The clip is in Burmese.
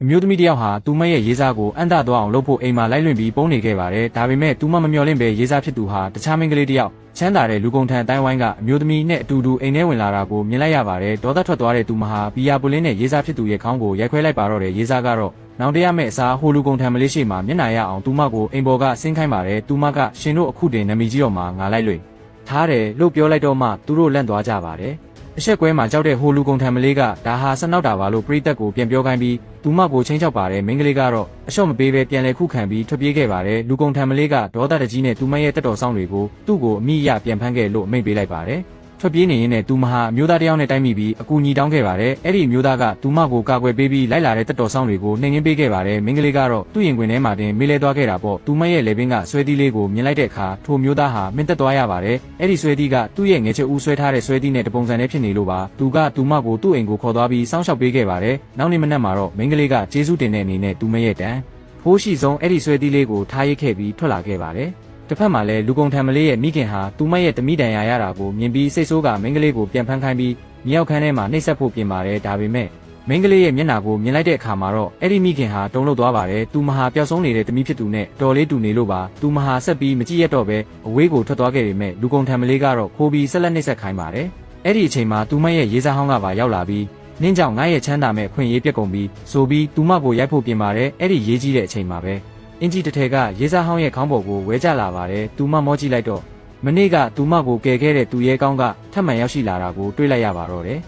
မျိုးသမီးတယောက်ဟာသူမရဲ့ရေးစားကိုအံ့တသွားအောင်လုပ်ဖို့အိမ်မှာလိုက်လွင့်ပြီးပုံနေခဲ့ပါတယ်ဒါပေမဲ့သူမမမျှော်လင့်ပဲရေးစားဖြစ်သူဟာတခြားမိန်းကလေးတယောက်ချမ်းသာတဲ့လူကုန်ထံအတိုင်းဝိုင်းကအမျိုးသမီးနဲ့အတူတူအိမ်ထဲဝင်လာတာကိုမြင်လိုက်ရပါတယ်ဒေါသထွက်သွားတဲ့သူမဟာဘီယာပူလင်းနဲ့ရေးစားဖြစ်သူရဲ့ခေါင်းကိုရိုက်ခွဲလိုက်ပါတော့တယ်ရေးစားကတော့နောင်တရမဲ့အစားဟိုလူကုန်ထံမလေးရှိမှမျက်နှာရအောင်သူမကိုအိမ်ပေါ်ကဆင်းခိုင်းပါတယ်သူမကရှင်တို့အခုတင်နမီကြီးတော်မှာငါလိုက်လွင့်ထားတယ်လို့ပြောလိုက်တော့မှသူတို့လန့်သွားကြပါတယ်အဆက်ကွဲမှာကြောက်တဲ့ဟိုလူကုန်ထံမလေးကဒါဟာဆက်နောက်တာပါလို့ပရိသတ်ကိုပြန်ပြောခိုင်းပြီးသူမကိုချင်းချောက်ပါတယ်မိန်းကလေးကတော့အလျှော့မပေးပဲပြန်လဲခုခံပြီးထွက်ပြေးခဲ့ပါတယ်လူကုန်ထံမလေးကဒေါသတကြီးနဲ့သူမရဲ့တက်တော်ဆောင်တွေကိုသူ့ကိုအမိအယပြန်ဖမ်းခဲ့လို့အမိန့်ပေးလိုက်ပါတယ်ထွက်ပြေးနေရင်းနဲ့သူမဟာအမျိုးသားတယောက်နဲ့တိုက်မိပြီးအကူအညီတောင်းခဲ့ပါတယ်အဲ့ဒီအမျိုးသားကသူမကိုကာကွယ်ပေးပြီးလိုက်လာတဲ့တက်တော်ဆောင်တွေကိုနှိမ်နှင်းပေးခဲ့ပါတယ်မိန်းကလေးကတော့သူ့ရင်ခွင်ထဲမှာတင်မေးလဲသွားခဲ့တာပေါ့သူမရဲ့လေပင်ကဆွဲသီးလေးကိုမြင်လိုက်တဲ့အခါထိုမျိုးသားဟာမင်းတက်သွားရပါတယ်အဲ့ဒီဆွဲသီးကသူ့ရဲ့ငယ်ချစ်ဦးဆွဲထားတဲ့ဆွဲသီးနဲ့တပုံစံနဲ့ဖြစ်နေလို့ပါသူကသူမကိုသူ့အိမ်ကိုခေါ်သွားပြီးစောင့်ရှောက်ပေးခဲ့ပါတယ်နောက်နေ့မနက်မှာတော့မိန်းကလေးကကျေးဇူးတင်တဲ့အနေနဲ့သူမရဲ့တန်ဖိုးရှိဆုံးအဲ့ဒီဆွဲသီးလေးကိုထားရိတ်ခဲ့ပြီးထွက်လာခဲ့ပါတယ်တစ်ဖက်မှာလည်းလူကုန်ထံမလေးရဲ့မိခင်ဟာသူမရဲ့တမိတန်ရာရတာကိုမြင်ပြီးစိတ်ဆိုးကမိန်းကလေးကိုပြန်ဖမ်းခိုင်းပြီးမြောက်ခန်းထဲမှာနှိပ်စက်ဖို့ပြင်ပါတယ်ဒါပေမဲ့မိန်းကလေးရဲ့မျက်နှာကိုမြင်လိုက်တဲ့အခါမှာတော့အဲ့ဒီမိခင်ဟာတုန်လှုပ်သွားပါတယ်သူမဟာပျောက်ဆုံးနေတဲ့တမိဖြစ်သူနဲ့တော်လေးတူနေလို့ပါသူမဟာဆက်ပြီးမကြည့်ရတော့ပဲအဝေးကိုထွက်သွားခဲ့ပေမဲ့လူကုန်ထံမလေးကတော့ခိုးပြီးဆက်လက်နှိပ်စက်ခိုင်းပါတယ်အဲ့ဒီအချိန်မှာသူမရဲ့ရေးစားဟောင်းကပါရောက်လာပြီးနင်းကြောင့်ငါရဲ့ချမ်းသာမဲ့ခွင့်ရေးပြက်ကုန်ပြီးဆိုပြီးသူမကိုရိုက်ဖို့ပြင်ပါတယ်အဲ့ဒီရေးကြီးတဲ့အချိန်မှာပဲအင်ဂျီတစ်ထည်ကရေးစားဟောင်းရဲ့ခေါင်းပေါ်ကိုဝဲကျလာပါတယ်သူမမောကြည့်လိုက်တော့မနေ့ကသူမကိုကယ်ခဲ့တဲ့သူရဲကောင်းကထပ်မံရောက်ရှိလာတာကိုတွေ့လိုက်ရပါတော့တယ်